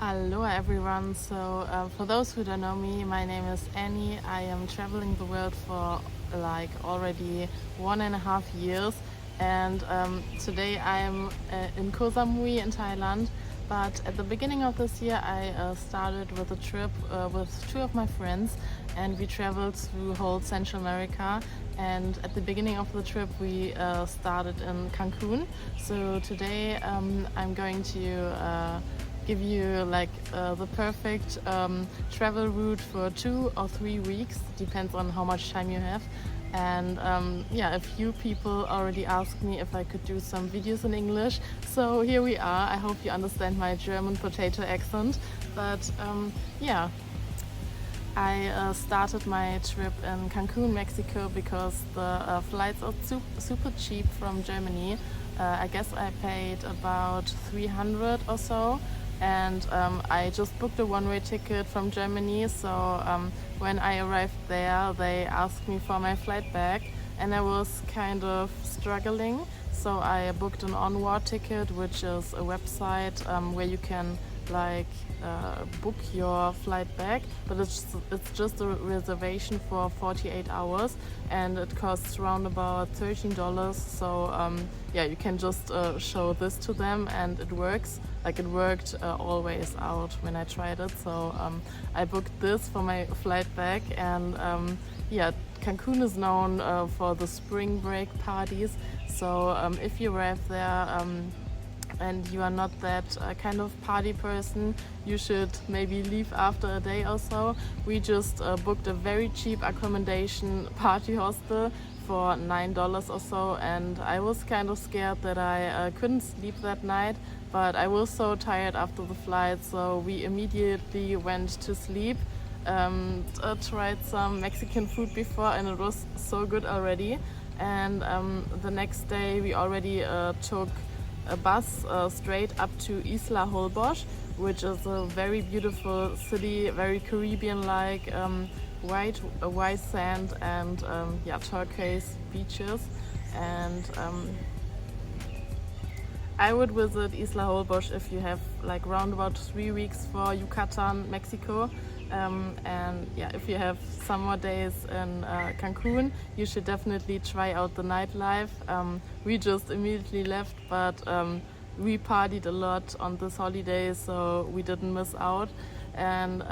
Aloha everyone. For those who don't know me, my name is Annie. I am traveling the world for like already 1.5 years, and today I am in Koh Samui in Thailand. But at the beginning of this year, I started with a trip with two of my friends, and we traveled through whole Central America. And at the beginning of the trip, we started in Cancun. So today I'm going to give you the perfect travel route for 2 or 3 weeks, depends on how much time you have. And a few people already asked me if I could do some videos in English, so here we are. I hope you understand my German potato accent. But I started my trip in Cancun, Mexico, because the flights are super cheap from Germany. I guess I paid about 300 or so, and I just booked a one-way ticket from Germany. So when I arrived there, they asked me for my flight back, and I was kind of struggling. So I booked an onward ticket, which is a website where you can book your flight back, but it's just a reservation for 48 hours, and it costs around about $13. So you can just show this to them, and it works. It worked always out when I tried it. So I booked this for my flight back, and Cancun is known for the spring break parties. So if you arrive there and you are not that kind of party person, you should maybe leave after a day or so. We just booked a very cheap accommodation party hostel for $9 or so, and I was kind of scared that I couldn't sleep that night, but I was so tired after the flight, so we immediately went to sleep. Tried some Mexican food before, and it was so good already. And the next day we already took a bus straight up to Isla Holbox, which is a very beautiful city, very Caribbean-like, white sand and turquoise beaches. And I would visit Isla Holbox if you have round about 3 weeks for Yucatan, Mexico. If you have summer days in Cancun, you should definitely try out the nightlife. We just immediately left, but we partied a lot on this holiday, so we didn't miss out. And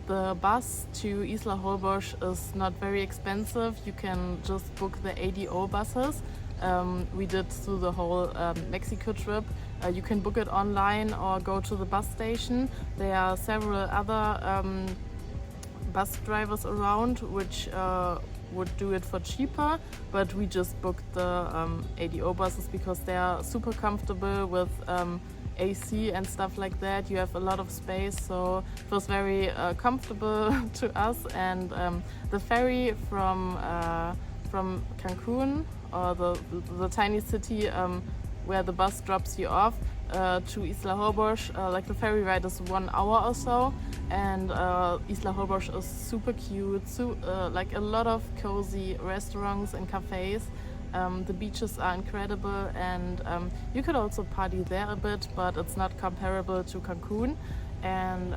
the bus to Isla Holbox is not very expensive. You can just book the ADO buses. We did through the whole Mexico trip. You can book it online or go to the bus station. There are several other bus drivers around which would do it for cheaper, but we just booked the ADO buses because they are super comfortable with AC and stuff like that. You have a lot of space, so it was very comfortable to us. And the ferry from Cancun, or the tiny city where the bus drops you off, to Isla Holbox, the ferry ride is 1 hour or so, and Isla Holbox is super cute. A lot of cozy restaurants and cafes. The beaches are incredible, and you could also party there a bit, but it's not comparable to Cancun. And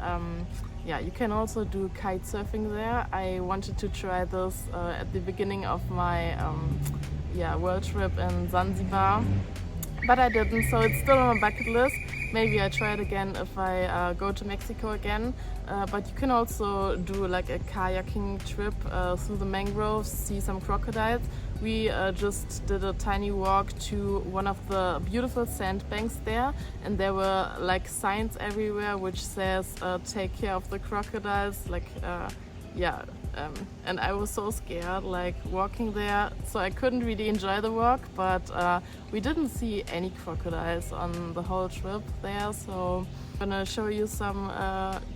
you can also do kite surfing there. I wanted to try this at the beginning of my world trip in Zanzibar, but I didn't, so it's still on my bucket list. Maybe I try it again if I go to Mexico again. But you can also do a kayaking trip through the mangroves, see some crocodiles. We just did a tiny walk to one of the beautiful sandbanks there, and there were signs everywhere which says take care of the crocodiles. And I was so scared walking there, so I couldn't really enjoy the walk. But we didn't see any crocodiles on the whole trip there, so I'm gonna show you some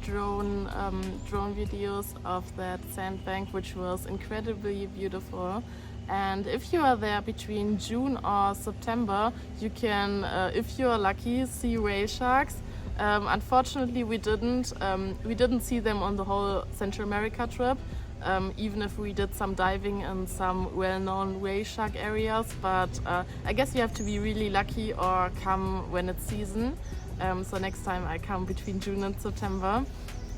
drone videos of that sandbank, which was incredibly beautiful. And if you are there between June or September, you can, if you are lucky, see whale sharks. Unfortunately, we didn't see them on the whole Central America trip. Even if we did some diving in some well-known whale shark areas. But I guess you have to be really lucky or come when it's season. So next time I come between June and September.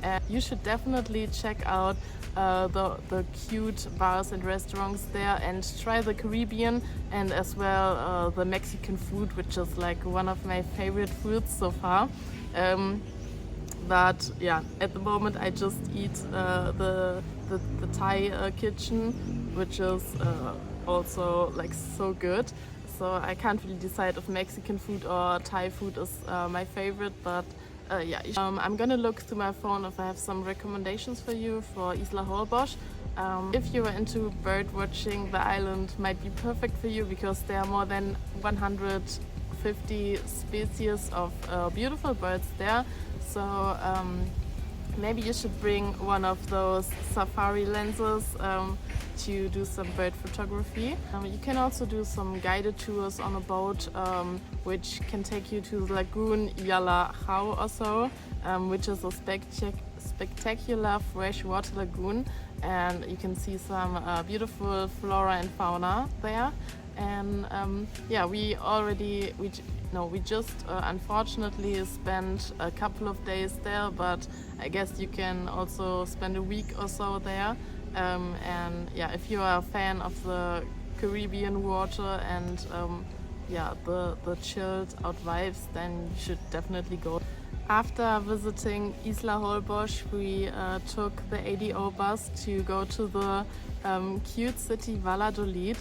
And you should definitely check out the cute bars and restaurants there, and try the Caribbean and as well the Mexican food, which is like one of my favorite foods so far. But yeah, at the moment I just eat the Thai kitchen, which is also like so good. So I can't really decide if Mexican food or Thai food is my favorite, but yeah, I'm gonna look through my phone if I have some recommendations for you for Isla Holbox. If you are into bird watching, the island might be perfect for you because there are more than 150 species of beautiful birds there. So maybe you should bring one of those safari lenses to do some bird photography. You can also do some guided tours on a boat, which can take you to the lagoon Yala Hao or so, which is a spectacular freshwater lagoon, and you can see some beautiful flora and fauna there. And yeah, we just unfortunately spent a couple of days there, but I guess you can also spend a week or so there. And yeah, if you are a fan of the Caribbean water and yeah, the chilled out vibes, then you should definitely go. After visiting Isla Holbox, we took the ADO bus to go to the cute city Valladolid.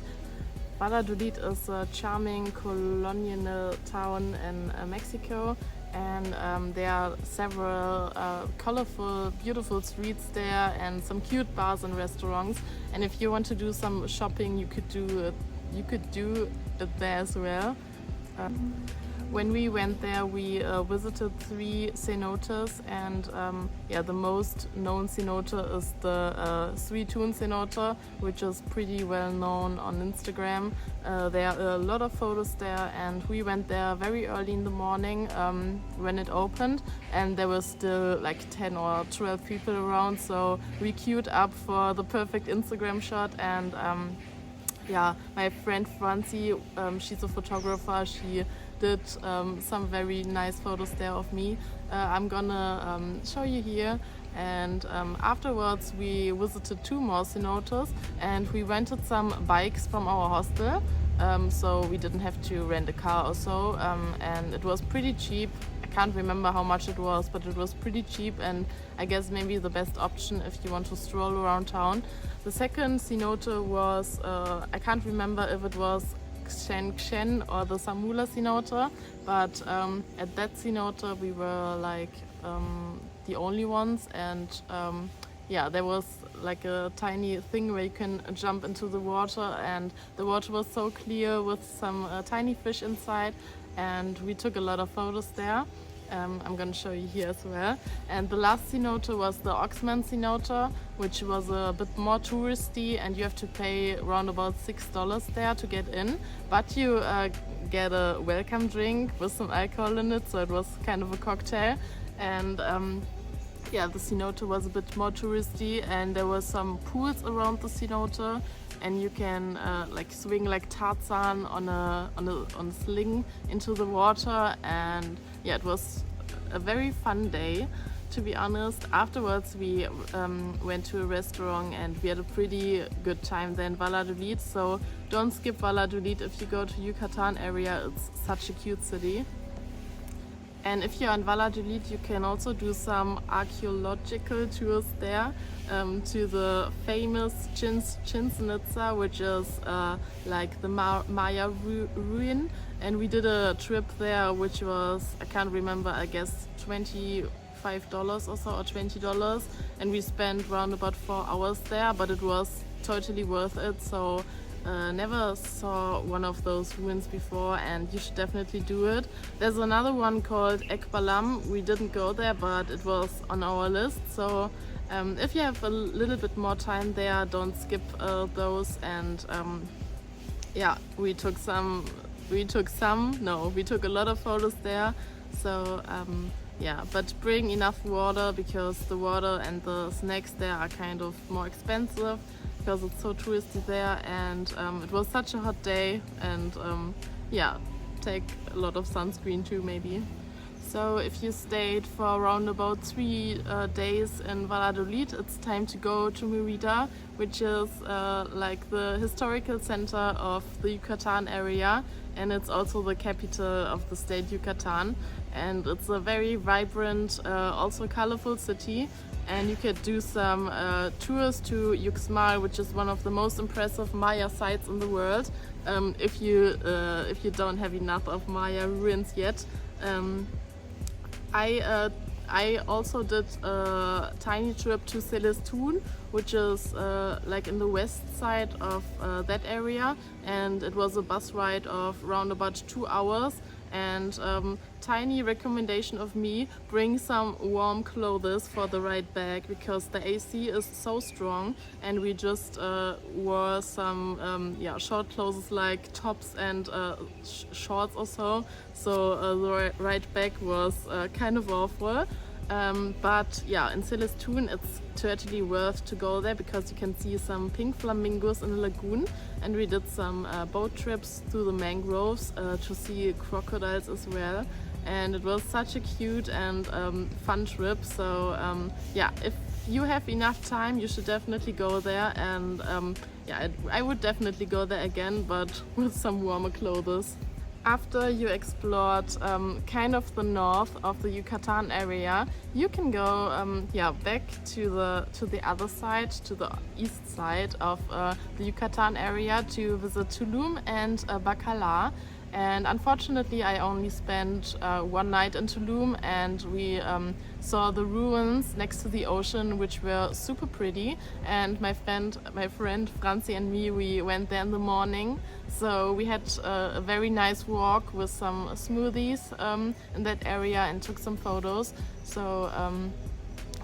Valladolid is a charming colonial town in Mexico, and there are several colorful, beautiful streets there and some cute bars and restaurants. And if you want to do some shopping, you could do it there as well. When we went there, we visited 3 cenotes, and yeah, the most known cenote is the Suytun cenote, which is pretty well known on Instagram. There are a lot of photos there, and we went there very early in the morning when it opened, and there were still like 10 or 12 people around, so we queued up for the perfect Instagram shot. And yeah, my friend Francie, she's a photographer, she did some very nice photos there of me. I'm gonna show you here. And afterwards we visited 2 more cenotes, and we rented some bikes from our hostel, so we didn't have to rent a car or so, and it was pretty cheap. I can't remember how much it was, but it was pretty cheap, and I guess maybe the best option if you want to stroll around town. The second cenote was, I can't remember if it was Chichen or the Samula cenote, but at that cenote we were like the only ones, and yeah, there was like a tiny thing where you can jump into the water, and the water was so clear with some tiny fish inside, and we took a lot of photos there. I'm gonna show you here as well. And the last cenote was the Oxman cenote, which was a bit more touristy, and you have to pay around about $6 there to get in, but you get a welcome drink with some alcohol in it, so it was kind of a cocktail. And yeah, the cenote was a bit more touristy, and there were some pools around the cenote, and you can like swing like Tarzan on a sling into the water. And yeah, it was a very fun day, to be honest. Afterwards we went to a restaurant, and we had a pretty good time there in Valladolid, so don't skip Valladolid if you go to Yucatan area. It's such a cute city. And if you're in Valladolid, you can also do some archaeological tours there, to the famous Chichen Itza, which is like the Maya ruin. And we did a trip there, which was, I can't remember, I guess $25 or so, or $20, and we spent around about 4 hours there, but it was totally worth it. So never saw one of those ruins before, and you should definitely do it. There's another one called Balam. We didn't go there, but it was on our list. So if you have a little bit more time there, don't skip those. And yeah, we took a lot of photos there. So yeah, but bring enough water, because the water and the snacks there are kind of more expensive, because it's so touristy there. And it was such a hot day, and yeah, take a lot of sunscreen too maybe. So if you stayed for around about 3 days in Valladolid, it's time to go to Merida, which is like the historical center of the Yucatan area, and it's also the capital of the state Yucatan. And it's a very vibrant, also colorful city. And you could do some tours to Uxmal, which is one of the most impressive Maya sites in the world. If you don't have enough of Maya ruins yet. I also did a tiny trip to Celesthun, which is like in the west side of that area, and it was a bus ride of around about 2 hours. And tiny recommendation of me: bring some warm clothes for the ride back, because the AC is so strong, and we just wore some short clothes like tops and shorts or so. So the ride back was kind of awful. But yeah, in Celesthun it's totally worth to go there, because you can see some pink flamingos in the lagoon, and we did some boat trips through the mangroves to see crocodiles as well, and it was such a cute and fun trip. So yeah, if you have enough time, you should definitely go there, and yeah, I would definitely go there again, but with some warmer clothes. After you explored kind of the north of the Yucatan area, you can go back to the other side, to the east side of the Yucatan area, to visit Tulum and Bacalar. And unfortunately, I only spent 1 night in Tulum, and we saw the ruins next to the ocean, which were super pretty. And my friend Franzi and me, we went there in the morning. So we had a very nice walk with some smoothies in that area and took some photos. So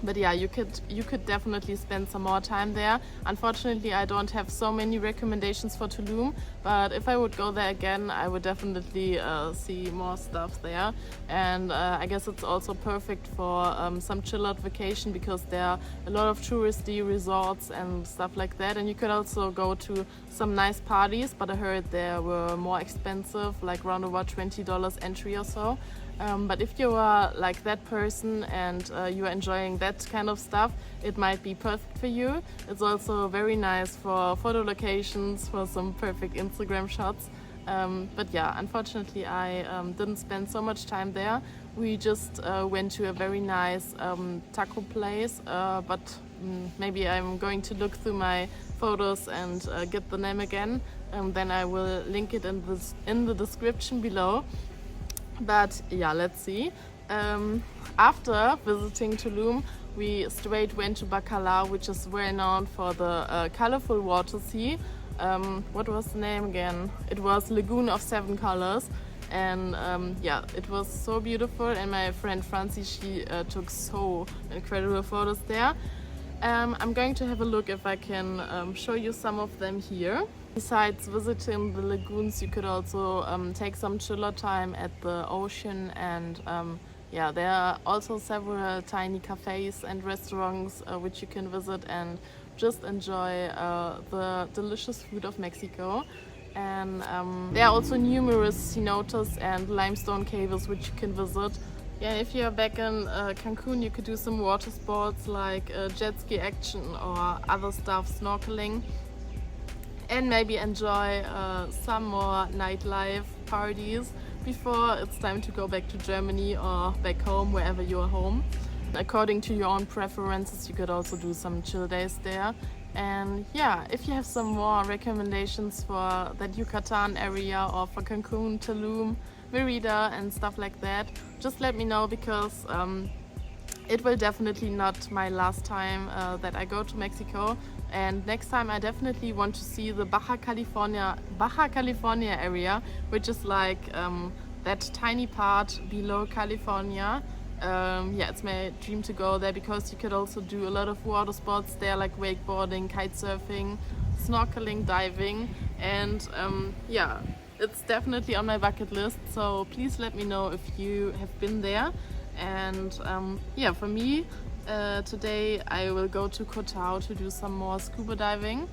but yeah, you could definitely spend some more time there. Unfortunately, I don't have so many recommendations for Tulum, but if I would go there again, I would definitely see more stuff there. And I guess it's also perfect for some chill out vacation, because there are a lot of touristy resorts and stuff like that. And you could also go to some nice parties, but I heard they were more expensive, like around about $20 entry or so. But if you are like that person and you are enjoying that kind of stuff, it might be perfect for you. It's also very nice for photo locations, for some perfect Instagram shots. But yeah, unfortunately I didn't spend so much time there. We just went to a very nice taco place, but maybe I'm going to look through my photos and get the name again. Then I will link it in the description below. But yeah, let's see. After visiting Tulum, we straight went to Bacalar, which is well known for the colorful water sea. What was the name again? It was Lagoon of 7 Colors. And yeah, it was so beautiful, and my friend Francie, she took so incredible photos there. I'm going to have a look if I can show you some of them here. Besides visiting the lagoons, you could also take some chiller time at the ocean, and yeah, there are also several tiny cafes and restaurants which you can visit and just enjoy the delicious food of Mexico. And there are also numerous cenotes and limestone caves which you can visit. Yeah, if you're back in Cancun, you could do some water sports like jet ski action or other stuff, snorkeling. And maybe enjoy some more nightlife parties before it's time to go back to Germany or back home, wherever you are home. According to your own preferences, you could also do some chill days there. And yeah, if you have some more recommendations for that Yucatan area or for Cancun, Tulum, Merida and stuff like that, just let me know, because it will definitely not my last time that I go to Mexico. And next time I definitely want to see the Baja California area, which is like that tiny part below California. Yeah, it's my dream to go there, because you could also do a lot of water sports there, like wakeboarding, kite surfing, snorkeling, diving, and yeah, it's definitely on my bucket list. So please let me know if you have been there. And yeah, for me, today I will go to Koh Tao to do some more scuba diving.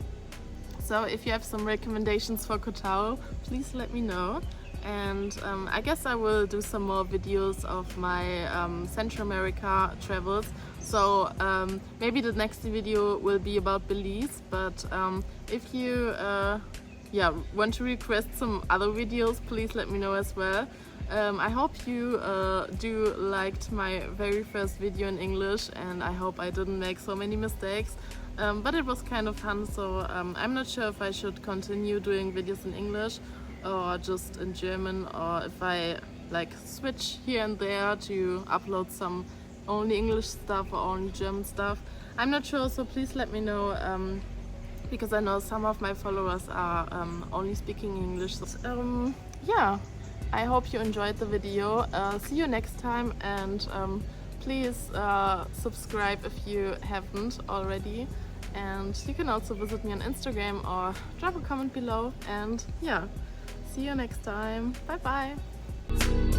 So if you have some recommendations for Koh Tao, please let me know. and I guess I will do some more videos of my Central America travels. So maybe the next video will be about Belize, but if you yeah, want to request some other videos, please let me know as well. I hope you do liked my very first video in English, and I hope I didn't make so many mistakes. But it was kind of fun, so I'm not sure if I should continue doing videos in English or just in German, or if I like switch here and there to upload some only English stuff or only German stuff. I'm not sure, so please let me know, because I know some of my followers are only speaking English. So, yeah, I hope you enjoyed the video. See you next time, and please subscribe if you haven't already. And you can also visit me on Instagram or drop a comment below. And yeah, see you next time. Bye bye.